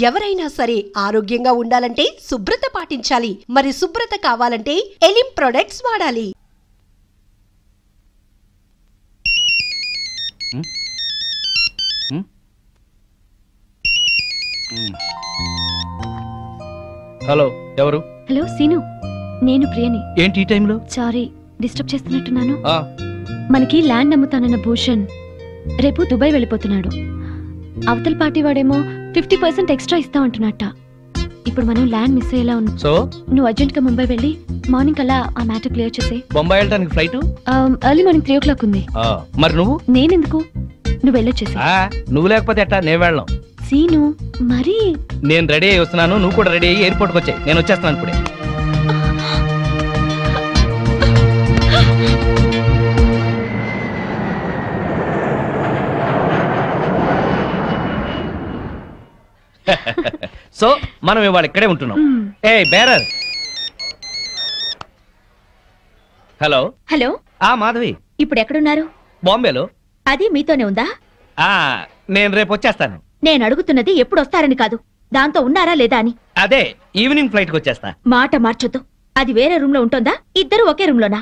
ఎవరైనా సరే ఆరోగ్యంగా ఉండాలంటే శుభ్రత పాటించాలి. మరి శుభ్రత కావాలంటే ఎలిమ్ ప్రొడక్ట్స్ వాడాలి. హలో, ఎవరు? హలో సీను, నేను ప్రియని. ఏంటి ఈ టైంలో? సారీ డిస్టర్బ్ చేస్తున్నట్టున్నాను. మనకి ల్యాండ్ అమ్ముతానన్న భూషణ్ రేపు దుబాయ్ వెళ్ళిపోతున్నాడు. అవతల పార్టీ వాడేమో 50% ఎక్స్ట్రా ఇస్తా అంటున్నట్ట. ఇప్పుడు మనం ల్యాండ్ మిస్ అయ్యేలా ఉన్నాం. సో నువ్వు అర్జెంట్ గా ముంబై వెళ్ళి మార్నింగ్ అలా ఆ మ్యాటర్ క్లియర్ చేసే. బొంబాయి వెళ్ళడానికి ఫ్లైట్ ఎర్లీ మార్నింగ్ 3 o'clock ఉంది. మరి నువ్వు? నేనెందుకు, నువ్వు వెళ్ళొచ్చేసి. నువ్వు లేకపోతే ఎట్టా? నేను వెళ్ళను. సీను మరి నేను రెడీ అయ్యి వస్తున్నాను, నువ్వు కూడా రెడీ అయ్యి ఎయిర్పోర్ట్కి వచ్చాయి. నేను వచ్చేస్తున్నాను ఇప్పుడే. సో మనం ఇవాళ ఇక్కడే ఉంటున్నాం. ఏ బేరర్. Hello hello. మాధవి, ఇప్పుడు ఎక్కడున్నారు? బాంబేలో. అది మీతోనే ఉందా? నేను రేపు వచ్చేస్తాను. నేను అడుగుతున్నది ఎప్పుడు వస్తారని కాదు, దాంతో ఉన్నారా లేదా అని. అదే ఈవినింగ్ ఫ్లైట్ కి వచ్చేస్తా. మాట మార్చొద్దు. అది వేరే రూమ్ లో ఉంటుందా? ఇద్దరు ఒకే రూమ్ లోనా?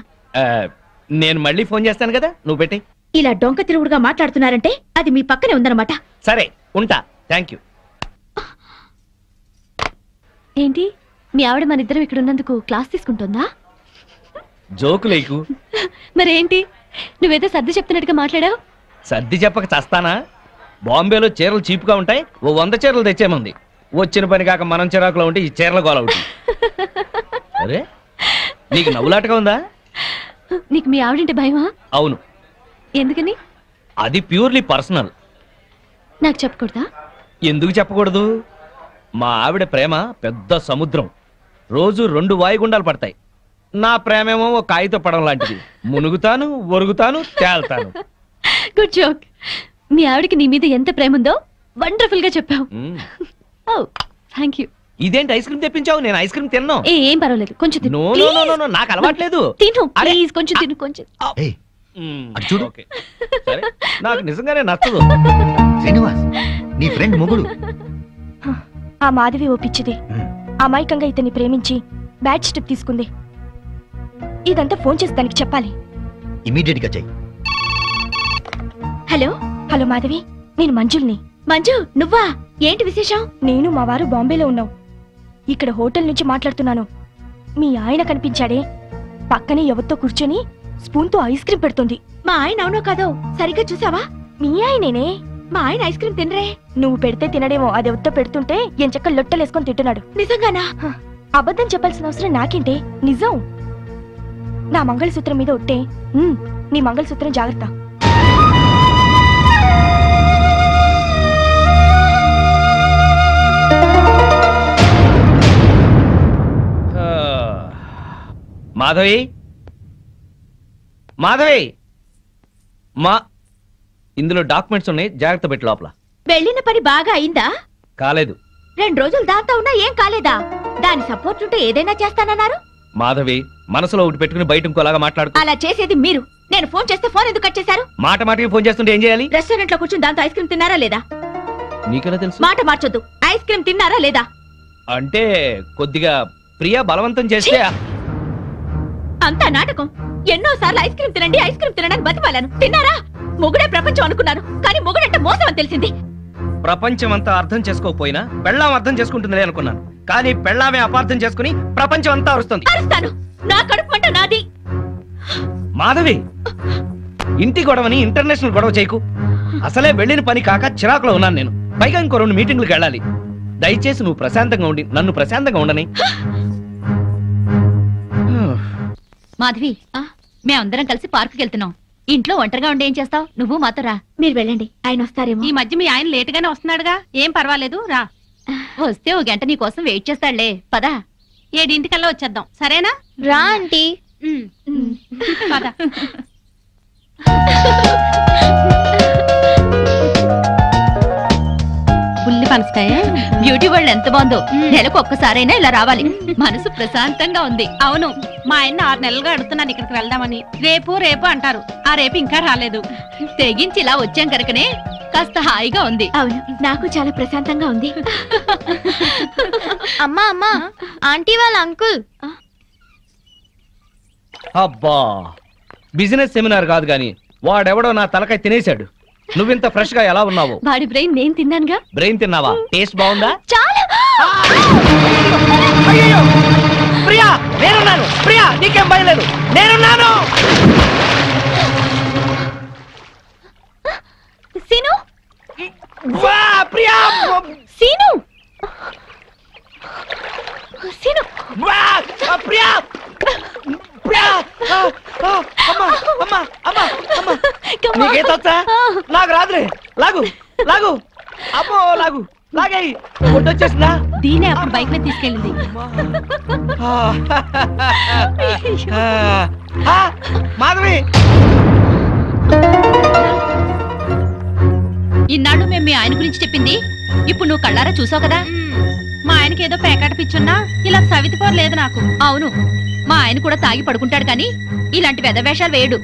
నేను మళ్ళీ ఫోన్ చేస్తాను కదా, నువ్వు పెట్టి. ఇలా డొంక తిరుగుడుగా మాట్లాడుతున్నారంటే అది మీ పక్కనే ఉందన్నమాట. సరే ఉంటా. Thank you. ఏంటి మీ ఆవిడ మన ఇద్దరం ఇక్కడ ఉన్నందుకు క్లాస్ తీసుకుంటుందా? జోకు లేకు. మరేంటి నువ్వేదో సర్ది చెప్తున్నట్టుగా మాట్లాడావు? సర్ది చెప్పక చస్తానా? బాంబేలో చీరలు చీపుగా ఉంటాయి, ఓ 100 చీరలు తెచ్చేమంది. వచ్చిన పని కాక మనం చిరాకులో ఉంటే ఈ చీరల గోల ఒకటి. అరే నీకు నవ్వులాటగా ఉందా? నీకు మీ ఆవిడంటే భయమా? అవును. ఎందుకని? అది ప్యూర్లీ పర్సనల్. నాకు చెప్పకూడదా? ఎందుకు చెప్పకూడదు? మా ఆవిడ ప్రేమ పెద్ద సముద్రం. రోజు 2 వాయుగుండాలు పడతాయి. నా ప్రేమేమో ఒక కాగిత పడం లాంటిది. మునుగుతాను, ఒరుగుతాను, తేల్తాను. Good joke. మీ ఆవిడకి నీ మీద ఎంత ప్రేమ ఉందో వండర్ఫుల్ గా చెప్పావు. Thank you. ఇదేంటి ఐస్ క్రీమ్ తెప్పించావు? నేను ఐస్ క్రీమ్ తిన్నాను. ఏం పర్వాలేదు, కొంచెం తిను. నో, నాకు అలవాట్లేదు. తిను ప్లీజ్, కొంచెం తిను. కొంచెం చూడు. సరే, నాకు నిజంగానే నచ్చదు. శ్రీనివాస్, నీ ఫ్రెండ్ మొగుడు. ఆ మాధవి ఓపిచ్చిది. అమాయకంగా ఇతన్ని ప్రేమించి బ్యాడ్ స్టెప్ తీసుకుంది. ఇదంతా ఫోన్ చేసి దానికి చెప్పాలి. ఇమీడియట్ గా చెయ్యి. హలో హలో మాధవి, నేను మంజుల్ని. మంజు నువ్వా? ఏంటి విశేషం? నేను మా వారు బాంబేలో ఉన్నాం. ఇక్కడ హోటల్ నుంచి మాట్లాడుతున్నాను. మీ ఆయన కనిపించాడే, పక్కనే ఎవరితో కూర్చొని స్పూన్ తో ఐస్ క్రీమ్ పెడుతుంది. మా ఆయన అవునో కాదో సరిగ్గా చూసావా? మీ ఆయనేనే. మా ఆయన ఐస్ క్రీమ్ తినరే. నువ్వు పెడితే తినడేమో, అది ఎవరితో పెడుతుంటే ఎంచక్క లొట్టలేసుకొని తింటున్నాడు. నిజంగానా? అబద్ధం చెప్పాల్సిన అవసరం నాకేంటే, నిజం. నా మంగళసూత్రం మీద ఒట్టే. నీ మంగళసూత్రం జాగ్రత్త. మాధవి, మాధవి, ఇందులో డాక్యుమెంట్స్ ఉన్నాయి, జాగ్రత్త పెట్టి లోపల. వెళ్ళిన పని బాగా అయిందా? కాలేదు. 2 రోజులు దాంతో ఉన్నా ఏం కాలేదా? దాని సపోర్ట్ ఉంటే ఏదైనా చేస్తానన్నారు. మాధవి, మనసులో ఒకటి పెట్టుకుని బయట ఇంకోలాగా మాట్లాడుకో. అలా చేసేది మీరు. నేను ఫోన్ చేస్తే ఫోన్ ఎందుకు కట్ చేశారు? మాటకి ఫోన్ చేస్తుంటే ఏం చేయాలి? రెస్టారెంట్ లో కూర్చుని దాంతో ఐస్ క్రీమ్ తిన్నారా లేదా? నీకెలా తెలుసు? మాట మార్చొద్దు. ఐస్ క్రీమ్ తిన్నారా లేదా? అంటే కొద్దిగా ప్రియా బలవంతం చేస్తే. అంతా నాటకం. ఎన్నోసార్లు ఐస్ క్రీమ్ తినండి, ఐస్ క్రీమ్ తినడానికి బతిమాలను. తిన్నారా? మొగుడే ప్రపంచం అనుకున్నాను, కానీ మొగుడంటే మోసం అని తెలిసింది. ప్రపంచం అంతా అర్థం చేసుకోకపోయినా పెళ్ళాం అర్థం చేసుకుంటుంది అనుకున్నాను, కానీ పెళ్ళామే అపార్థం చేసుకుని ప్రపంచం అంతా అరుస్తుంది. అరుస్తాను. నా కడుపు మంట నాది. మాధవి, ఇంటి గొడవని ఇంటర్నేషనల్ గొడవ చేయకు. అసలే వెళ్ళిన పని కాక చిరాకులో ఉన్నాను నేను. పైగా ఇంకో 2 మీటింగ్లకు వెళ్ళాలి. దయచేసి నువ్వు ప్రశాంతంగా ఉండి నన్ను ప్రశాంతంగా ఉండని. మాధవి, మేమందరం కలిసి పార్కుకి వెళ్తున్నాం. ఇంట్లో ఒంటరిగా ఉండి ఏం చేస్తావు? నువ్వు మాతో రా. మీరు వెళ్ళండి, ఆయన వస్తారేమో. ఈ మధ్య మీ ఆయన లేటుగానే వస్తున్నాడుగా, ఏం పర్వాలేదు రా. వస్తే 1 గంట నీ కోసం వెయిట్ చేస్తాడులే. పదా. 7 వచ్చేద్దాం, సరేనా? రా ఆంటీ. పద. బుల్లి పనసకాయ. బ్యూటీ వరల్డ్ ఎంత బాగుందో. నెలకు ఒక్కసారైనా ఇలా రావాలి. మనసు ప్రశాంతంగా ఉంది. అవును, మా ఆయన 6 నెలలుగా అడుగుతున్నాను ఇక్కడికి వెళ్దామని. రేపు రేపు అంటారు, ఆ రేపు ఇంకా రాలేదు. తెగించి ఇలా వచ్చాం కనుకనే కాస్త హాయిగా ఉంది. అవును, నాకు చాలా ప్రశాంతంగా ఉంది. అమ్మా అమ్మా, ఆంటీ వాళ్ళ అంకుల్. అబ్బా, బిజినెస్ సెమినార్ కాదు గాని వాడెవడో నా తలకాయ తినేశాడు. నువ్వింత ఫ్రెష్ గా ఎలా ఉన్నావు? వాడి బ్రెయిన్ నేను తిన్నానుగా. బ్రెయిన్ తిన్నావా? టేస్ట్ బాగుందా? చాలా. అయ్యయ్యో! ప్రియా, నేనున్నాను. ప్రియా, నీకేం భయం లేదు, నేనున్నాను. సీను, వా, ప్రియా! Scene, scene. వా, ప్రియా! ప్రియా! అమ్మా, అమ్మా, అమ్మా, అమ్మా. నీకేతొచ్చా? నాకు రాదులే. లాగు, లాగు. అమ్మో, లాగు, లాగేయి. వచ్చేసిందా? దీనే అప్పుడు బైక్ మీద తీసుకెళ్ళింది. మాధవి, ఇన్నాళ్ళు మేము మీ ఆయన గురించి చెప్పింది ఇప్పుడు నువ్వు కళ్ళారా చూసావు కదా. మా ఆయనకి ఏదో పేకాట పిచ్చున్నా ఇలా సవితిపోరు లేదు నాకు. అవును, మా ఆయన కూడా తాగి పడుకుంటాడు కానీ ఇలాంటి వెధవేషాలు వేయడు.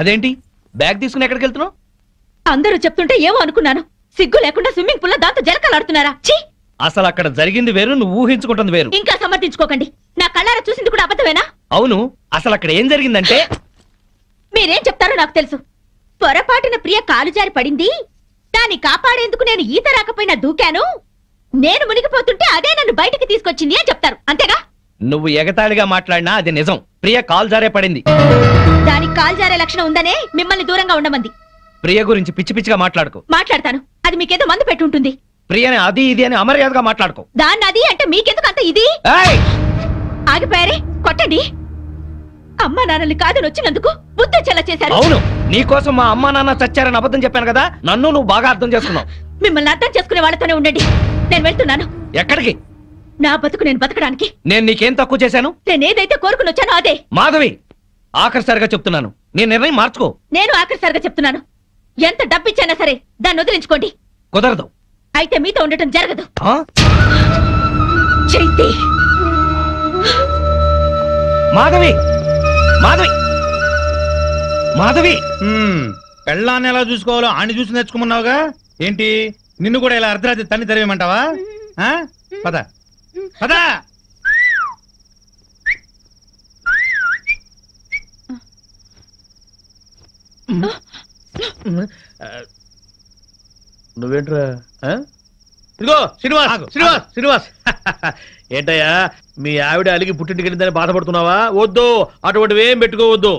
అదేంటి బ్యాగ్ తీసుకుని ఎక్కడికి వెళ్తున్నావు? అందరూ చెప్తుంటే ఏమో అనుకున్నాను. సిగ్గు లేకుండా స్విమ్మింగ్ పూల్ లో దాంతో జలకలాడుతున్నారా? ఛీ! అసలు అక్కడ జరిగింది వేరు, నువ్వు ఊహించుకుంటుంది వేరు. ఇంకా సమర్థించుకోకండి. నా కళ్ళారా చూసింది కూడా అబద్ధమేనా? అవును, అసలు అక్కడ ఏం జరిగిందంటే మీరేం చెప్తారో నాకు తెలుసు. పొరపాటున ప్రియ కాలు జారి పడింది. దాన్ని కాపాడేందుకు నేను ఈత రాకపోయినా దూకాను. నేను మునిగిపోతుంటే అదే నన్ను బయటికి తీసుకొచ్చింది అని చెప్తారు, అంతేగా? నువ్వు ఎగతాళిగా మాట్లాడినా అది నిజం. ప్రియ కాల్ జారే పడింది. దానికి కాలు జారే లక్షణం ఉందనే మిమ్మల్ని దూరంగా ఉండమంది. ప్రియ గురించి పిచ్చి పిచ్చిగా మాట్లాడుకో. మాట్లాడతాను, అది మీకేదో మందు పెట్టుంటుంది. ప్రియని అది ఇది అని అమర్యాదగా మాట్లాడుకో. దాన్ని అది అంటే మీకెందుకు అంత ఇది? ఏయ్! ఆగిపోయారే, కొట్టండి. అమ్మా నాన్నల్ని కాదని వచ్చినందుకు బుద్ధి చెల్ల చేశారు. అవును, నీకోసం మా అమ్మా నాన్న చచ్చారని అబద్ధం చెప్పాను కదా, నన్ను నువ్వు బాగా అర్థం చేసుకున్నావు. మిమ్మల్ని అర్థం చేసుకునే వాళ్ళతోనే ఉండండి. నేను వెళ్తున్నాను. ఎక్కడికి? నా బతుకు నేను బతకడానికి. నేను నీకేం తక్కువ చేశాను? నేనేదైతే కోరుకుని వచ్చానో అదే. మాధవి, ఆఖరిసారిగా చెప్తున్నాను, నీ నిర్ణయం మార్చుకో. నేను ఆఖరిసారిగా చెప్తున్నాను, ఎంత డబ్బిచ్చైనా సరే దాన్ని వదిలించుకోండి. కుదరదు. అయితే మీతో ఉండటం జరగదు. ఆ? చైతి, మాధవి, మాధవి, మాధవి. పెళ్ళాన్ని ఎలా చూసుకోవాలో ఆని చూసి నేర్చుకోమన్నావుగా. ఏంటి నిన్ను కూడా ఇలా అర్ధరాత్రి తన్ని తరివేయమంటావా? పద పద. నువ్వేంట్రా? ఇదిగో శ్రీనివాస్, శ్రీనివాస్, శ్రీనివాస్. ఏంటయ్యా మీ ఆవిడ అలిగి పుట్టింటికి వెళ్ళిందని బాధపడుతున్నావా? వద్దు, అటువంటివి ఏం పెట్టుకోవద్దు.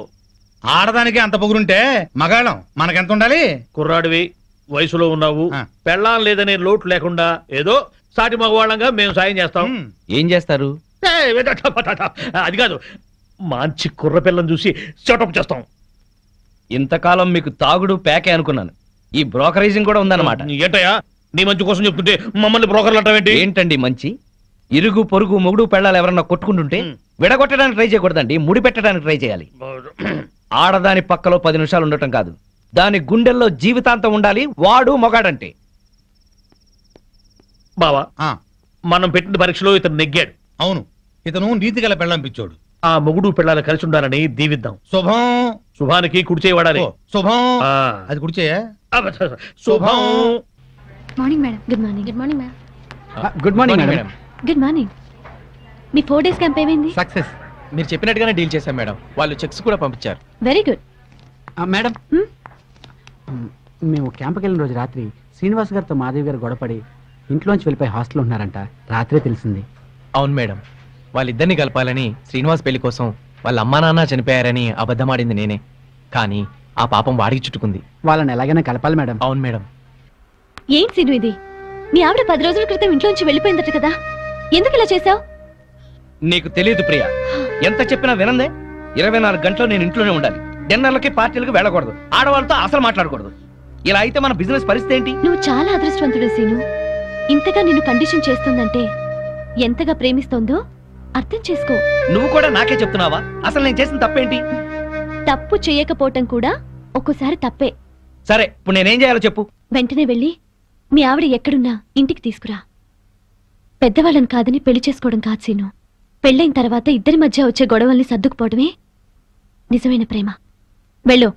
ఆడదానికి అంత పొగురుంటే మగాళ్ళం మనకెంత ఉండాలి? కుర్రాడివి, వయసులో ఉన్నావు, పెళ్ళాం లేదనే లోటు లేకుండా ఏదో సాటి మగవాళ్ళంగా మేము సాయం చేస్తాం. ఏం చేస్తారు? అది కాదు, మంచి కుర్ర పిల్లని చూసి సెటప్ చేస్తాం. ఇంతకాలం మీకు తాగుడు ప్యాకే అనుకున్నాను, ఈ బ్రోకరేజింగ్ కూడా ఉందన్నమాట. ఏంటయ్యా నీ మంచి కోసం చెప్తుంటే మమ్మల్ని బ్రోకర్లు అంటావేంటి? ఏంటండి మంచి? ఇరుగు పొరుగు మొగుడు పెళ్ళాలు ఎవరన్నా కొట్టుకుంటుంటే విడగొట్టడానికి ట్రై చేయకూడదండి, ముడి పెట్టడానికి ట్రై చేయాలి. ఆడదాని పక్కలో 10 నిమిషాలు ఉండటం కాదు, దాని గుండెల్లో జీవితాంతం ఉండాలి. వాడు మొగాడంటే. బావా, మనం పెట్టిన పరీక్షలో ఇతను నెగ్గాడు. అవును, ఇతను నీతి గల పెళ్ళం పిచ్చోడు. ఆ మొగుడు పిల్లలు కలిసి ఉండాలని దీవిద్దాం. శుభం. శుభానికి కుడిచే వాడాలి. శుభం. అది కుడిచేయా? శుభం. Morning madam. Good morning. Good morning ma'am. Good morning madam. Good morning. మీ 4 డేస్ క్యాంప్ ఏమైంది? సక్సెస్. మీరు చెప్పినట్టుగానే డీల్ చేశాం మేడం. వాళ్ళు చెక్స్ కూడా పంపించారు. Very good. మేడం, మేము క్యాంప్కి వెళ్ళిన రోజు రాత్రి శ్రీనివాస్ గారితో మాధవి గారు గొడపడి ఇంట్లోంచి వెళ్ళిపోయి హాస్టల్లో ఉన్నారంట. రాత్రే తెలిసింది. అవును మేడం, వాళ్ళిద్దరిని కలపాలని శ్రీనివాస్ పెళ్లి కోసం వాళ్ళ అమ్మా నాన్న చనిపోయారని అబద్ధమాడింది నేనే. కానీ ఆ పాపం వాడికి చుట్టుకుంది. వాళ్ళని ఎలాగైనా కలపాలి మేడం. అవును మేడం. ఏం సీను ఇది? మీ ఆవిడ 10 రోజుల క్రితం ఇంట్లోంచి వెళ్ళిపోయిందట కదా, ఎందుకు ఇలా చేశావు? నీకు తెలియదు ప్రియా, ఎంత చెప్పినా వినందే. 24 గంటలు నేను ఇంట్లోనే ఉండాలి. డిన్నర్లకి పార్టీలకు వెళ్ళకూడదు, ఆడవాళ్ళతో అసలు మాట్లాడకూడదు. ఇలా అయితే మన బిజినెస్ పరిస్థితి ఏంటి? నువ్వు చాలా అదృష్టవంతుడు సీను. ఇంతగా నిన్ను కండిషన్ చేస్తుందంటే ఎంతగా ప్రేమిస్తోందో అర్థం చేసుకో. నువ్వు కూడా నాకే చెప్తున్నావా? అసలు నేను చేసిన తప్పేంటి? తప్పు చేయకపోవటం కూడా ఒక్కోసారి తప్పే. సరే, ఇప్పుడు నేనేం చేయాలో చెప్పు. వెంటనే వెళ్ళి మీ ఆవిడ ఎక్కడున్నా ఇంటికి తీసుకురా. పెద్దవాళ్ళని కాదని పెళ్లి చేసుకోవడం కాదు సీను. పెళ్ళైన తర్వాత ఇద్దరి మధ్య వచ్చే గొడవల్ని సర్దుకుపోవడమే నిజమైన ప్రేమ. వెళ్ళు.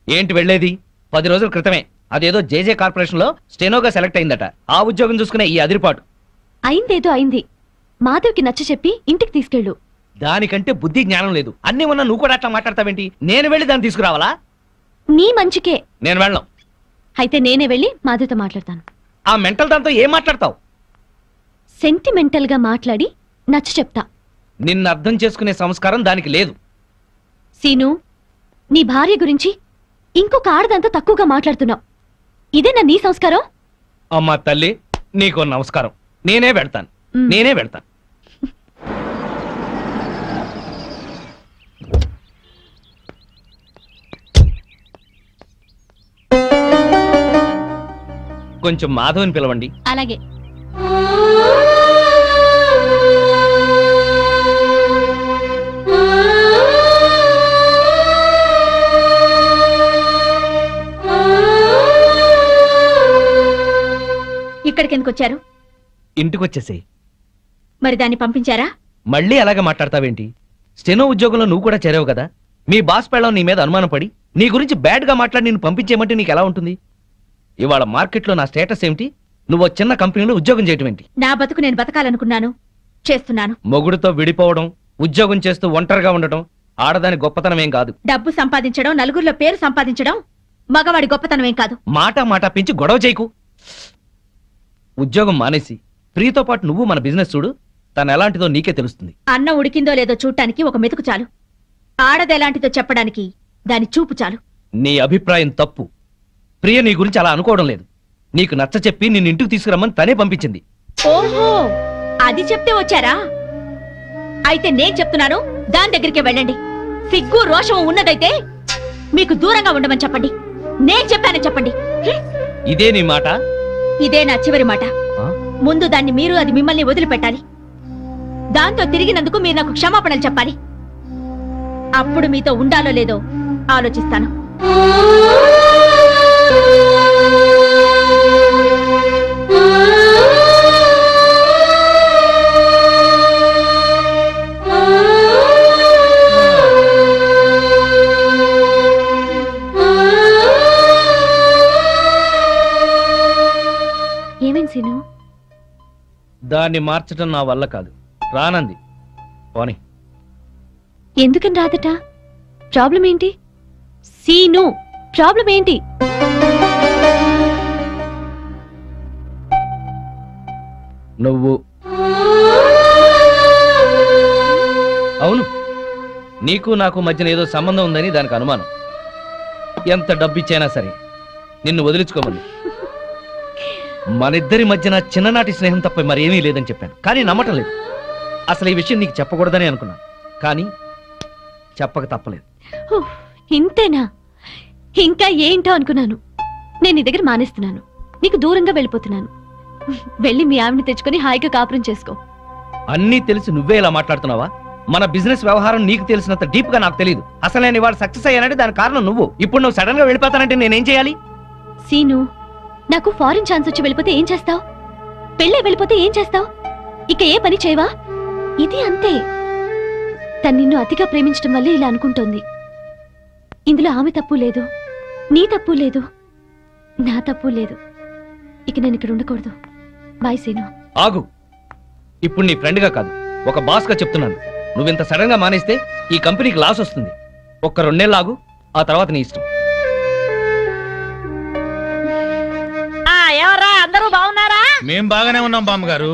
ఏంటి వెళ్ళేది? 10 రోజుల క్రితమే అదేదో జేజే కార్పొరేషన్ లో స్టెనోగా సెలెక్ట్ అయిందట. ఆ ఉద్యోగం చూసుకునే ఈ అదిరిపాటు. అయిందేదో అయింది. మాధవ్కి నచ్చ చెప్పి ఇంటికి తీసుకెళ్ళు. దానికంటే బుద్ధి జ్ఞానం లేదు. అన్ని ఉన్నా నువ్వు కూడా అట్లా మాట్లాడతావేంటి? నేను వెళ్ళి దాన్ని తీసుకురావాలా? నీ మంచికే. నేను వెళ్ళను. అయితే నేనే వెళ్ళి మాధవ్తో మాట్లాడతాను. ఆ మెంటల్ దాంతో ఏం మాట్లాడతావు? సెంటిమెంటల్ గా మాట్లాడి నచ్చ చెప్తా. నిన్ను అర్థం చేసుకునే సంస్కారం దానికి లేదు. సీను, నీ భార్య గురించి ఇంకొక ఆడదంతా తక్కువగా మాట్లాడుతున్నావు. ఇదేనా నీ సంస్కారం? అమ్మా తల్లి, నీకు నమస్కారం. నేనే వెళ్తాను. కొంచెం మాధవని పిలవండి. అలాగే. ఇక్కడికి ఎందుకు వచ్చారు? ఇంటికొచ్చేసేయ్. మరి దాన్ని పంపించారా? మళ్ళీ అలాగే మాట్లాడతావేంటి? స్టెనో ఉద్యోగంలో నువ్వు కూడా చేరావు కదా. మీ బాస్ పెళ్ళం నీ మీద అనుమానం పడి నీ గురించి బ్యాడ్ గా మాట్లాడి నేను పంపించేయమంటే నీకు ఎలా ఉంటుంది? ఇవాళ మార్కెట్లో నా స్టేటస్ ఏమిటి? నువ్వు చిన్న కంపెనీలో ఉద్యోగం చేయటం ఏంటి? నా బతుకు నేను బతకాలనుకున్నాను, చేస్తున్నాను. మొగుడుతో విడిపోవడం, ఉద్యోగం చేస్తూ ఒంటరిగా ఉండటం ఆడదాని గొప్పతనం ఏం కాదు. డబ్బు సంపాదించడం, నలుగురిలో పేరు సంపాదించడం మగవాడి గొప్పతనం ఏం కాదు. మాట పెంచి గొడవ చేయకు. ఉద్యోగం మానేసి ప్రియతో పాటు నువ్వు మన బిజినెస్ చూడు. తను ఎలాంటిదో నీకే తెలుస్తుంది. అన్నం ఉడికిందో లేదో చూడటానికి ఒక మెతుకు చాలు. ఆడదెలాంటిదో చెప్పడానికి దాని చూపు చాలు. నీ అభిప్రాయం తప్పు. ప్రియ నీ గురించి అలా అనుకోవడం లేదు. నీకు నచ్చ చెప్పి నిన్ను ఇంటికి తీసుకురమ్మని తనే పంపించింది. ఓహో, అది చెప్తే వచ్చారా? అయితే నేను చెప్తున్నాను, దాని దగ్గరికే వెళ్ళండి. సిగ్గు రోషం ఉన్నదైతే మీకు దూరంగా ఉండమని చెప్పండి. నేను చెప్పానని చెప్పండి. ఇదే నీ మాట? ఇదే నా చివరి మాట. ముందు దాన్ని మీరు, అది మిమ్మల్ని వదిలిపెట్టాలి. దాంతో తిరిగినందుకు మీరు నాకు క్షమాపణలు చెప్పాలి. అప్పుడు మీతో ఉండాలో లేదో ఆలోచిస్తాను. ఏమేం సీను? దాన్ని మార్చడం నా వల్ల కాదు. రానంది పోనీ. ఎందుకని రాదట? ప్రాబ్లం ఏంటి సీను? ప్రాబ్లం ఏంటి? నువ్వు అవును, నీకు నాకు మధ్యన ఏదో సంబంధం ఉందని దానికి అనుమానం. ఎంత డబ్బిచ్చైనా సరే నిన్ను వదిలించుకోమని. మనిద్దరి మధ్యన చిన్ననాటి స్నేహం తప్ప మరేమీ లేదని చెప్పాను, కానీ నమ్మటం లేదు. అసలు ఈ విషయం నీకు చెప్పకూడదని అనుకున్నాను, కానీ చెప్పక తప్పలేదు. ఇంతేనా? ఇంకా ఏంటో అనుకున్నాను. నేను నీ దగ్గర మానేస్తున్నాను, నీకు దూరంగా వెళ్ళిపోతున్నాను. వెళ్ళి మీ ఆవిడని తెచ్చుకొని హాయిగా కాపురం చేసుకో. అన్నీ తెలిసి నువ్వే ఇలా మాట్లాడుతున్నావా? మన బిజినెస్ వ్యవహారం నీకు తెలిసినంత డీప్ గా నాకు తెలియదు. అసలు నేను ఇవాళ సక్సెస్ అయ్యానంటే దాని కారణం నువ్వు. ఇప్పుడు నువ్వు సడన్ గా వెళ్ళిపోతానంటే నేనేం చేయాలి? సీను, నాకు ఫారిన్ ఛాన్స్ వచ్చి వెళ్ళిపోతే ఏం చేస్తావు? పెళ్ళే వెళ్ళిపోతే ఏం చేస్తావు? ఇక ఏ పని చేయవా? ఇది అంతే. తను నిన్ను అతిగా ప్రేమించడం వల్లే ఇలా అనుకుంటోంది. ఇందులో ఆమె తప్పు లేదు, నీ తప్పు లేదు, నా తప్పు లేదు. ఇక నేను ఇక్కడ ఉండకూడదు. బాయ్ సీను. ఆగు. ఇప్పుడు నీ ఫ్రెండ్ గా కాదు, ఒక బాస్ గా చెప్తున్నాను. నువ్వింత సడన్ గా మానేస్తే ఈ కంపెనీకి లాస్ వస్తుంది. ఒక్క 2 నెలలు ఆగు, ఆ తర్వాత నీ ఇష్టం. ఎవరా, అందరూ బాగున్నారా? మేం బాగానే ఉన్నాం బామ్మగారు.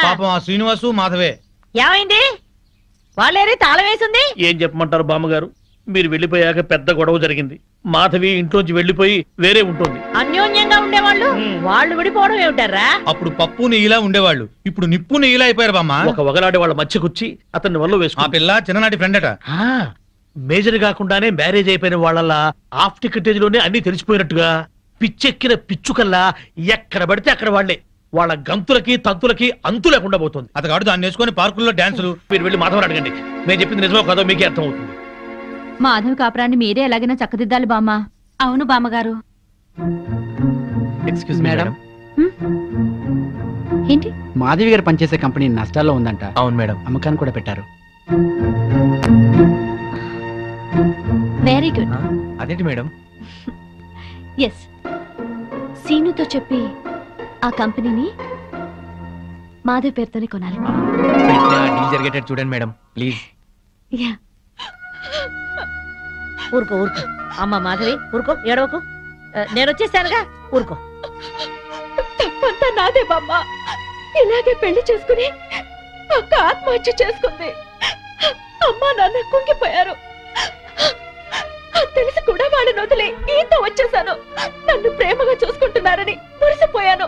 పాపం ఆ శ్రీనివాసు మాధవే ఏమైంది? వాళ్ళేరి తాళం వేసింది. ఏం చెప్పమంటారు బామ్మగారు? మీరు వెళ్ళిపోయాక పెద్ద గొడవ జరిగింది. మాధవి ఇంట్లోంచి వెళ్లిపోయి వేరే ఉంటుంది. అన్యోన్యంగా ఉండేవాళ్ళు వాళ్ళు విడిపోవడం ఏమిటారా? అప్పుడు పప్పు నెయ్యిలా ఉండేవాళ్ళు, ఇప్పుడు నిప్పు నెయ్యిలా అయిపోయారు బామ్మ. ఒక వగలాడే వాళ్ళ మధ్యకొచ్చి అతన్ని వల్ల ఆ వేసుకు పిల్ల చిన్ననాటి ఫ్రెండ్ అట. మేజర్ కాకుండానే మ్యారేజ్ అయిపోయిన వాళ్ళ హాఫ్ టికెటేజ్ లోనే అన్ని తెలిసిపోయినట్టుగా పిచ్చెక్కిన పిచ్చుకల్లా ఎక్కడ పడితే అక్కడ వాళ్లే వాళ్ళ గంతులకి తంతులకి అంతు లేకుండా పోతుంది. అతగాడు దాన్ని వేసుకొని పార్కుల్లో డాన్సులు. మీరు వెళ్ళి మాధవని అడగండి, నేను చెప్పింది నిజమో కాదో మీకే అర్థం అవుతుంది. మాధవ్ కాపురాన్ని మీరే ఎలాగైనా చక్కదిద్దాలి బామ్మ. అవును బామ్మగారు. Excuse madam. ఏంటి? మాధవి గారు పనిచేసే కంపెనీ నష్టాల్లో ఉందంట. అవును మేడం. అమ్మకాన్ని కూడా పెట్టారు. Very good. అదేంటి మేడం? ఎస్, సీనుతో చెప్పి ఆ కంపెనీని మాధవ్ పేరుతోనే కొనాలి. డీల్ జరిగేటట్టు చూడండి మేడం ప్లీజ్. యా. ఊరుకో ఊరుకో అమ్మ మాధవి, ఊరుకో, ఏడవకు. నేను వచ్చేసానుగా, ఊరుకో. తప్పంతా నాదే బామ్మ. ఇలాగే పెళ్లి చేసుకుని అక్క ఆత్మహత్య చేసుకుంది. అమ్మా నాన్న కుంగిపోయారు. తెలిసి కూడా వాళ్ళని వదిలి ఈత వచ్చేసాను. నన్ను ప్రేమగా చూసుకుంటున్నారని మురిసిపోయాను.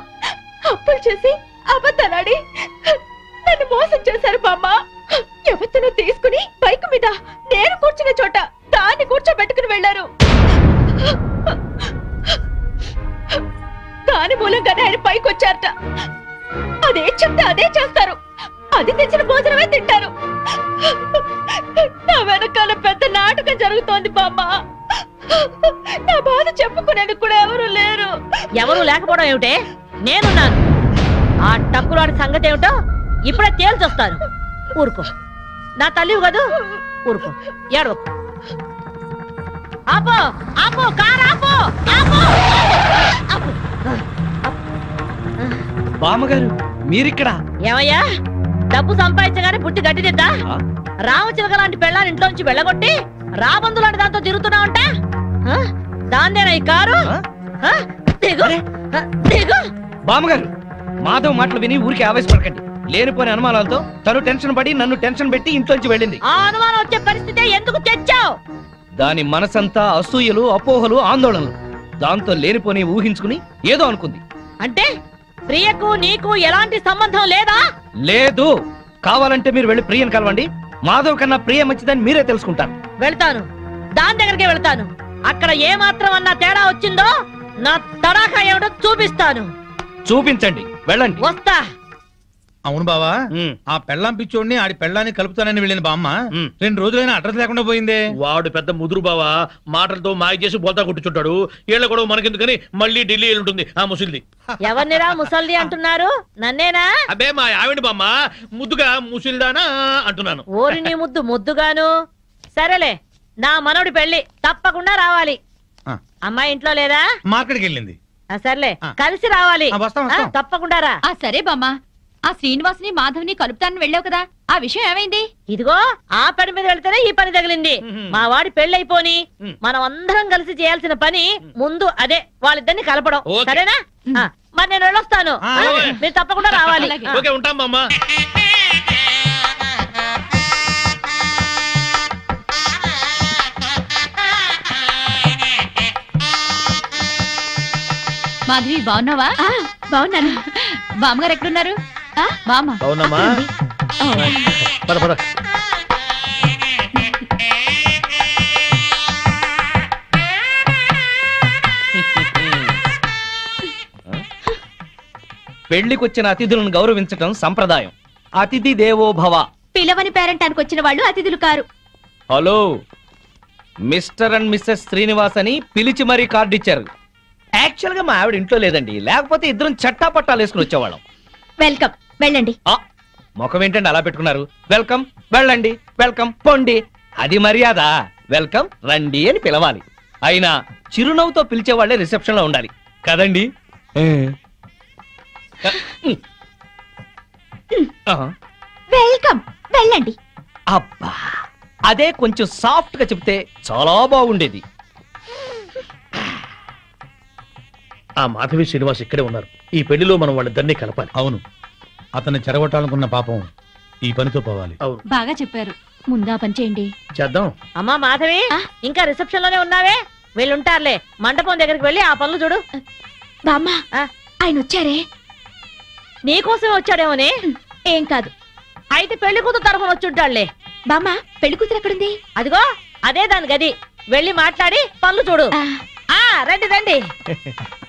అప్పులు చేసి అబద్ధాలాడి నన్ను మోసం చేశారు బామ్మ. ఎవరినో తీసుకుని బైక్ మీద నేను కూర్చున్న చోట దాన్ని కూర్చోబెట్టుకుని వెళ్లారు. దాని మూలంగానే ఆయన పైకి వచ్చారట. అదే చెప్తే అదే చేస్తారు. అది తెచ్చిన భోజనమే తింటారు. నా వెనకాల పెద్ద నాటకం జరుగుతోంది బామ్మ. నా బాధ చెప్పుకునేందుకు కూడా ఎవరు లేరు. ఎవరు లేకపోవడం ఏమిటే? నేనున్నాను. ఆ టక్కులాడి సంగతి ఏమిటో ఇప్పుడే తేల్చొస్తాను. ఊరుకో, నా తల్లివి కదూ, ఊరుకో, ఏడవకు. ఆపో ఆపో, కారు ఆపో, ఆపో. బామ్మగారు మీరిక్కడ? ఏమయ్యా, డబ్బు సంపాదించగానే పుట్టి గడ్డిదిద్దా? రామచిలక లాంటి పెళ్ళాన్ని ఇంట్లోంచి వెళ్ళగొట్టి రాబందు లాంటి దాంతో తిరుగుతున్నావంట. దాన్నేనా ఈ కారు? దిగు, దిగు. బామ్మగారు మాధవ్ మాటలు విని ఊరికి ఆవేశపడకండి. లేనిపోయిన అనుమానాలతో తను టెన్షన్ పడి నన్ను టెన్షన్ పెట్టి ఇంట్లోంచి వెళ్ళింది. ఆ అనుమానం వచ్చే పరిస్థితి ఎందుకు తెచ్చావు? దాని మనసంతా అసూయలు, అపోహలు, ఆందోళనలు. దాంతో లేనిపోని ఊహించుకుని ఏదో అనుకుంది. అంటే ప్రియకు నీకు ఎలాంటి సంబంధం లేదా? లేదు. కావాలంటే మీరు వెళ్ళి ప్రియని కలవండి. మాధవ్ కన్నా ప్రియ మంచిదని మీరే తెలుసుకుంటారు. వెళ్తాను, దాని దగ్గరికే వెళ్తాను. అక్కడ ఏ మాత్రం అన్నా తేడా వచ్చిందో నా తడాఖా ఏమిటో చూపిస్తాను. చూపించండి, వెళ్ళండి. వస్తా. అవును బావా, ఆ పెళ్ళాం పిచ్చోడిని ఆడి పెళ్ళాన్ని కలుపుతానని వెళ్ళిన బామ్మ 2 రోజులైనా అడ్రస్ లేకుండా పోయిందే. వాడు పెద్ద ముదురు బావా, మాటలతో మాయ చేసి బోల్తా కొట్టుచుంటాడు. ఏళ్ళ గొడవ మనకెందుకని మళ్ళీ ఢిల్లీ ఉంటుంది ఆ ముసలిది. ఎవరినిరా ముసల్ది అంటున్నారు? నన్నేనా? అబ్బే మా ఆవిడ బామ్మ, ముద్దుగా ముసిల్దానా అంటున్నాను. ఓరి నీ ముద్దు ముద్దుగాను. సరేలే, నా మనోడి పెళ్లి తప్పకుండా రావాలి. అమ్మాయి ఇంట్లో లేదా? మార్కెట్కి వెళ్ళింది. సర్లే, కలిసి రావాలి. తప్పకుండా రా. సరే బామ్మ, ఆ శ్రీనివాసుని మాధవ్ని కలుపుతానని వెళ్ళావు కదా, ఆ విషయం ఏమైంది? ఇదిగో ఆ పని మీద వెళ్తేనే ఈ పని తగిలింది. మా వాడి పెళ్ళైపోని మనం అందరం కలిసి చేయాల్సిన పని ముందు అదే, వాళ్ళిద్దరిని కలపడం. సరేనా? మరి నేను వెళ్ళొస్తాను, మీరు తప్పకుండా రావాలి. ఓకే, ఉంటాం బామ్మ. మాధవి బాగున్నావా? బాగున్నాను. బామ్మగారు ఎక్కడున్నారు? బామ్మ అవునమ్మా, పద పద. పెళ్లికొచ్చిన అతిథులను గౌరవించటం సంప్రదాయం. అతిథి దేవో భవ. పిలవని పేరెంటానికి వచ్చిన వాళ్ళు అతిథులు కారు. Hello, Mr and Mrs Srinivas అని పిలిచి మరీ కార్డు ఇచ్చారు. యాక్చువల్ గా మా ఆవిడ ఇంట్లో లేదండి, లేకపోతే ఇద్దరం చట్టా పట్టాలు వేసుకుని వచ్చేవాళ్ళం. వెల్కమ్, వెళ్ళండి. ముఖం ఏంటండి అలా పెట్టుకున్నారు? వెల్కమ్, వెళ్ళండి, వెల్కమ్, పొండి. అది మర్యాద. వెల్కమ్, రండి అని పిలవాలి. అయినా చిరునవ్వుతో పిలిచేవాళ్లే రిసెప్షన్ లో ఉండాలి కదండి. వెల్కమ్, వెళ్ళండి. అబ్బా, అదే కొంచెం సాఫ్ట్ గా చెప్తే చాలా బాగుండేది. ఆ మాధవి శ్రీనివాస్ ఇక్కడే ఉన్నారు. ఈ పెళ్లిలో మనం వాళ్ళిద్దరినీ కలపాలి. అవును, అతన్ని చెరగొట్టాలనుకున్న పాపం ఈ పనితో పోవాలి. అవును, బాగా చెప్పారు. ముందా పని చేయండి. చేద్దాం. అమ్మా మాధవి, ఇంకా రిసెప్షన్ లోనే ఉన్నావే? వెళ్ళుంటారులే. మండపం దగ్గరికి వెళ్ళి ఆ పనులు చూడు. బామ్మ ఆయన వచ్చారే. నీకోసమే వచ్చాడేమోనే. ఏం కాదు. అయితే పెళ్లి కూతురు తరఫున వచ్చుంటాడులే. బామ్మ పెళ్లి కూతురు ఎక్కడుంది? అదిగో అదే దాని గది. వెళ్ళి మాట్లాడి పనులు చూడు. రండి రండి.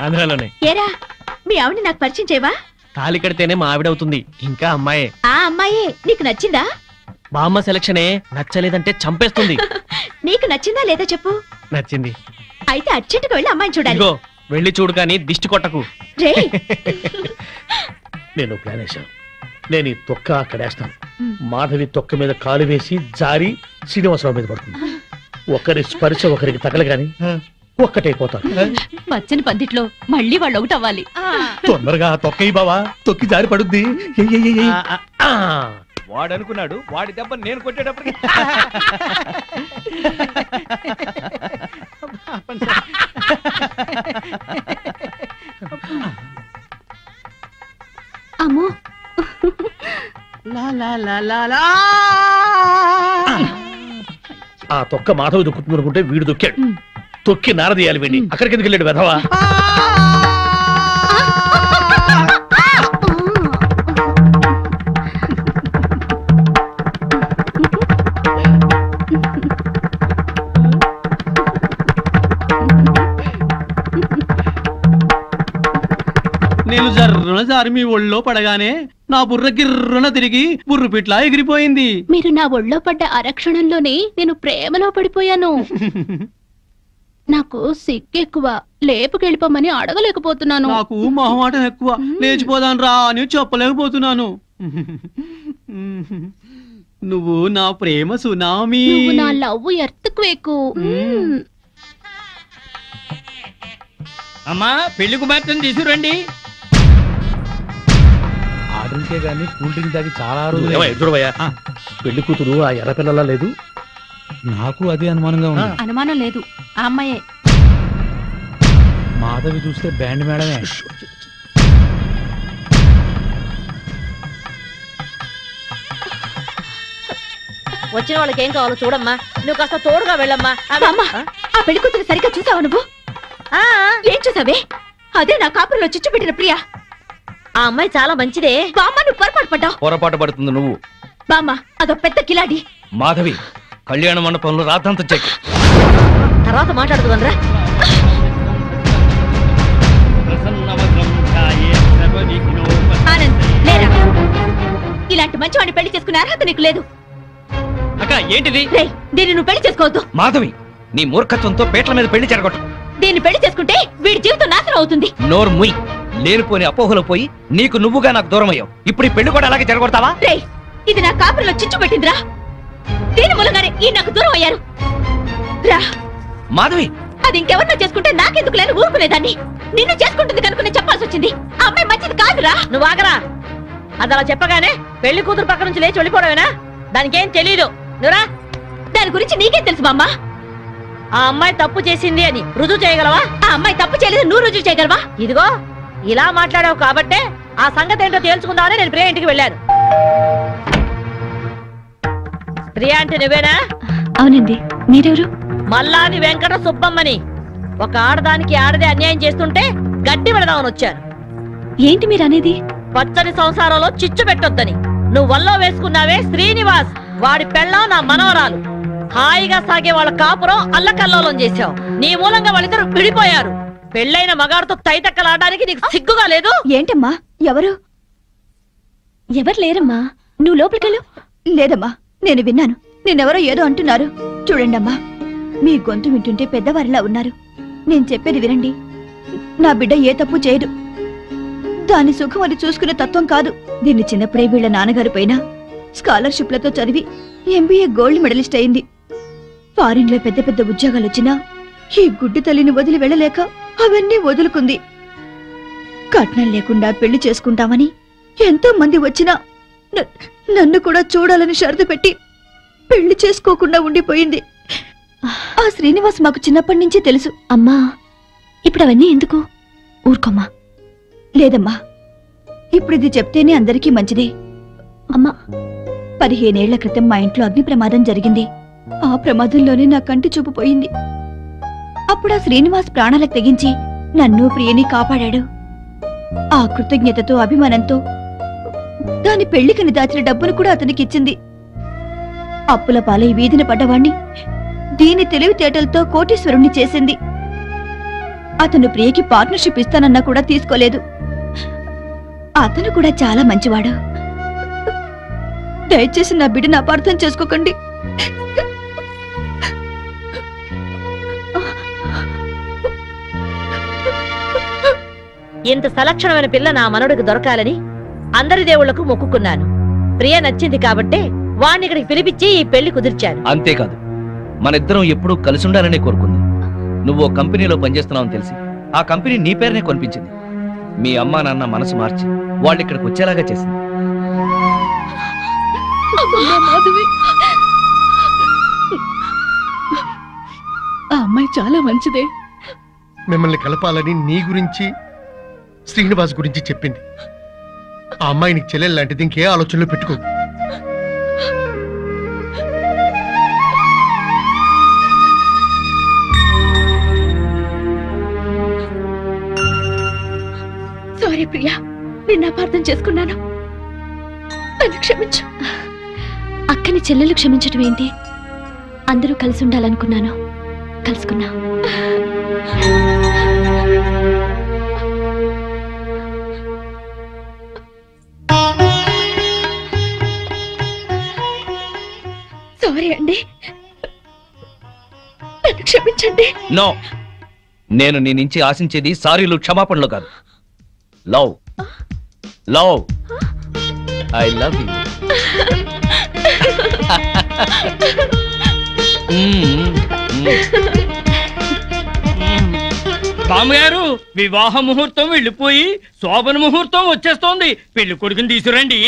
అందులోనే ఏరా మీ ఆవిడ నాకు పరిచయం చేయవా? తాళి కడితేనే మా ఆవిడవుతుంది. ఇంకా అమ్మాయే. ఆ అమ్మాయే నీకు నచ్చిందా? బామ్మ సెలక్షనే నచ్చలేదంటే చంపేస్తుంది. నీకు నచ్చిందా లేదా చెప్పు. నచ్చింది. అయితే అర్జెంటుగా వెళ్ళి అమ్మాయిని చూడాలి. ఇదిగో వెళ్ళి చూడు కానీ దిష్టి కొట్టకు. రే నేను ప్లాన్ వేశాను. నేను ఈ తొక్క అక్కడేస్తాను. మాధవి తొక్క మీద కాలు వేసి జారి శ్రీనివాసరావు మీద పడుతుంది. ఒకరి స్పర్శ ఒకరికి తగలగాని ఒక్కటైపోతారు. పచ్చని పందిట్లో మళ్ళీ వాళ్ళు ఒకటి అవ్వాలి. తొందరగా తొక్కయి బావా, తొక్కి జారి పడుద్ది. వాడు అనుకున్నాడు వాడి దెబ్బ నేను కొట్టేటప్పటికి అమ్మో ఆ తొక్క మాధవి దొక్కుతుంది అనుకుంటే వీడు దొక్కాడు. తొక్కి నారదీయాలి వీడిని. అక్కడికి ఎందుకు వెళ్ళాడు వెధవా? నేను జర్రున జారి మీ ఒళ్ళో పడగానే నా బుర్ర గిర్రున తిరిగి బుర్రు పిట్లా ఎగిరిపోయింది. మీరు నా ఒళ్ళో పడ్డ అరక్షణంలోనే నేను ప్రేమలో పడిపోయాను. నాకు సిగ్గెక్కువ, లేపుకెళ్ళిపోమని అడగలేకపోతున్నాను. నాకు మొహమాటం ఎక్కువ, లేచిపోదాను రా అని చెప్పలేకపోతున్నాను. నువ్వు నా ప్రేమ సునామీ. నువ్వు నా లవ్ ఎర్త్క్వేక్. అమ్మా పెళ్లి కుమార్తెను తీసుకురండి. ఆర్డర్కే గానీ కూల్ డ్రింక్ తాగి చాలా చూడవయ్యా, పెళ్లి కూతురు ఆ ఎర్ర పిల్లలా లేదు. నాకు అదే అనుమానంగా ఉంది. అనుమానం లేదు, ఆ అమ్మాయే. మాధవి చూస్తే బ్యాండ్ మేడమే. వచ్చిన వాళ్ళకి ఏం కావాలో చూడమ్మా. నువ్వు కాస్త తోడుగా వెళ్ళమ్మా. ఆ పెళ్లి కూతురు సరిగ్గా చూసావు నువ్వు? ఏం చూసావే? అదే నా కాపురంలో చిచ్చు పెట్టిన ప్రియా. ఆ అమ్మాయి చాలా మంచిదే. బామ్మ నువ్వు పొరపాటు పడ్డావు. పొరపాటు పడుతుంది నువ్వు. బామ్మ అదో పెద్ద కిలాడి. మాధవి కళ్యాణ మండపంలో రాత్రంతా చెక్. తర్వాత మాట్లాడుతుందరా. ఆనంద్ లేరా? ఇలాంటి మంచివాడిని పెళ్లి చేసుకునే అర్హత నీకు లేదు. అక్క ఏంటిది? దీన్ని నువ్వు పెళ్లి చేసుకోవద్దు. మాధవి నీ మూర్ఖత్వంతో పేట్ల మీద పెళ్లి జరగొట్టు. దీన్ని పెళ్లి చేసుకుంటే వీడి జీవితం నాశనం అవుతుంది. నోరు ముయ్. లేనిపోని అపోహలో పోయి నీకు నువ్వుగా నాకు దూరం అయ్యావు. ఇప్పుడు ఈ పెళ్లి కూడా అలాగే జరగొడతావా? ఇది నా కాపురంలో చిచ్చు పెట్టిందిరా. దీని మూలంగానే ఈ నాకు దూరం అయ్యారు. రా మాధవి, అది ఇంకెవరినో చేసుకుంటే నాకెందుకు లేని ఊరుకునేదాన్ని. నిన్ను చేసుకుంటుంది కనుకునే చెప్పాల్సి వచ్చింది. ఆ అమ్మాయి మంచిది కాదురా. నువ్వు ఆగరా. అది అలా చెప్పగానే పెళ్లి కూతురు పక్క నుంచి లేచి వెళ్ళిపోవడమేనా? దానికేం తెలీదు. నువ్వురా. దాని గురించి నీకేం తెలుసు బామ్మ? ఆ అమ్మాయి తప్పు చేసింది అని రుజువు చేయగలవా? ఆ అమ్మాయి తప్పు చేయలేదు, నువ్వు రుజువు చేయగలవా? ఇదిగో ఇలా మాట్లాడావు కాబట్టే ఆ సంగతి ఏంటో తేల్చుకుందామని నేను ప్రియా ఇంటికి వెళ్ళాను. ప్రియా అంటే నువ్వేనా? అవునండి. మీరెవరు? మల్లాని వెంకట సుబ్బమ్మని. ఒక ఆడదానికి ఆడదే అన్యాయం చేస్తుంటే గట్టి పెడదామని వచ్చాను. ఏంటి మీరు అనేది? పచ్చని సంసారంలో చిచ్చు పెట్టొద్దని. నువ్వు వల్లో వేసుకున్నావే శ్రీనివాస్, వాడి పెళ్ళం నా మనవరాలు. హాయిగా సాగే వాళ్ళ కాపురం అల్లకల్లోలం చేశావు. నీ మూలంగా వాళ్ళిద్దరు విడిపోయారు. పెళ్ళైన మగాడితో తైతక్కలాడడానికి నీకు సిగ్గుగా లేదు? ఏంటమ్మా? ఎవరు? ఎవరు లేరమ్మా, నువ్వు లోపలికెళ్ళు. లేదమ్మా, నేను విన్నాను. నేనెవరో ఏదో అంటున్నారు. చూడండమ్మా, మీ గొంతు వింటుంటే పెద్దవారిలా ఉన్నారు. నేను చెప్పేది వినండి. నా బిడ్డ ఏ తప్పు చేయదు. దాని సుఖం అది చూసుకునే తత్వం కాదు. దీన్ని చిన్నప్పుడే వీళ్ళ నాన్నగారు పైన స్కాలర్షిప్లతో చదివి ఎంబీఏ గోల్డ్ మెడలిస్ట్ అయింది. ఫారిన్ లో పెద్ద పెద్ద ఉద్యోగాలు వచ్చినా ఈ గుడ్డి తల్లిని వదిలి వెళ్ళలేక అవన్నీ వదులుకుంది. కట్నం లేకుండా పెళ్లి చేసుకుంటామని ఎంతో మంది వచ్చినా నన్ను కూడా చూడాలని షరతు పెట్టి పెళ్లి చేసుకోకుండా ఉండిపోయింది. ఆ శ్రీనివాస్ మాకు చిన్నప్పటి నుంచి తెలుసు. అమ్మా, ఇప్పుడు అవన్నీ ఎందుకు? ఊరుకోమ్మా. లేదమ్మా, ఇప్పుడు ఇది చెప్తేనే అందరికీ మంచిదే. అమ్మా, 15 ఏళ్ల క్రితం మా ఇంట్లో అగ్ని ప్రమాదం జరిగింది. ఆ ప్రమాదంలోనే నా కంటి చూపు పోయింది. అప్పుడు ఆ శ్రీనివాస్ ప్రాణాలకు తెగించి నన్ను ప్రియని కాపాడాడు. ఆ కృతజ్ఞతతో అభిమానంతో దాని పెళ్లికని దాచిన డబ్బును కూడా అతనికిచ్చింది. అప్పుల పాలై వీధిన పడ్డవాణ్ణి దీని తెలివితేటలతో కోటీశ్వరుణ్ణి చేసింది. అతను ప్రియకి పార్ట్నర్షిప్ ఇస్తానన్నా కూడా తీసుకోలేదు. అతను కూడా చాలా మంచివాడు. దయచేసి నా బిడ్డను అపార్థం చేసుకోకండి. ఇంత సలక్షణమైన పిల్ల నా మనవడికి దొరకాలని అందరి దేవుళ్లకు మొక్కుకున్నాను. ప్రియ నచ్చింది కాబట్టే వాణ్ణి ఇక్కడికి పిలిపించి ఈ పెళ్లి కుదిర్చాను. అంతేకాదు, మన ఇద్దరం ఎప్పుడూ కలిసి ఉండాలనే కోరుకుంది. నువ్వు ఓ కంపెనీలో పనిచేస్తున్నావని తెలిసి ఆ కంపెనీ నీ పేరునే కొనిపించింది. మీ అమ్మా నాన్న మనసు మార్చి వాళ్ళు ఇక్కడికి వచ్చేలాగా చేసింది. ఆ అమ్మాయి చాలా మంచిదే. మిమ్మల్ని కలపాలని నీ గురించి శ్రీనివాస్ గురించి చెప్పింది. ఆ అమ్మాయి నీకు చెల్లెలు లాంటిది, ఇంకే ఆలోచనలో పెట్టుకో. సారీ ప్రియా, నిన్ను అపార్థం చేసుకున్నాను. నన్ను క్షమించు. అక్కని చెల్లెలు క్షమించటం ఏంటి? అందరూ కలిసి ఉండాలనుకున్నాను, కలుసుకున్నా. సారీ అండి, నన్ను క్షమించండి. నో, నేను నీ నుంచి ఆశించేది సారీలు, క్షమాపణలు కాదు. Love, love, I love you. బామ్మగారు, వివాహ ముహూర్తం వెళ్ళిపోయి శోభన ముహూర్తం వచ్చేస్తోంది. పెళ్లి కొడుకుని తీసుకురండి.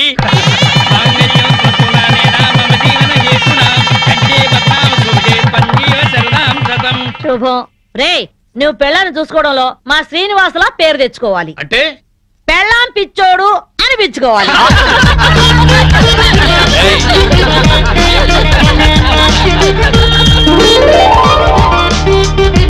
శుభం. రే, నువ్వు పెళ్ళాన్ని చూసుకోవడంలో మా శ్రీనివాసులా పేరు తెచ్చుకోవాలి. అంటే పెళ్ళాం పిచ్చోడు అనిపించుకోవాలి.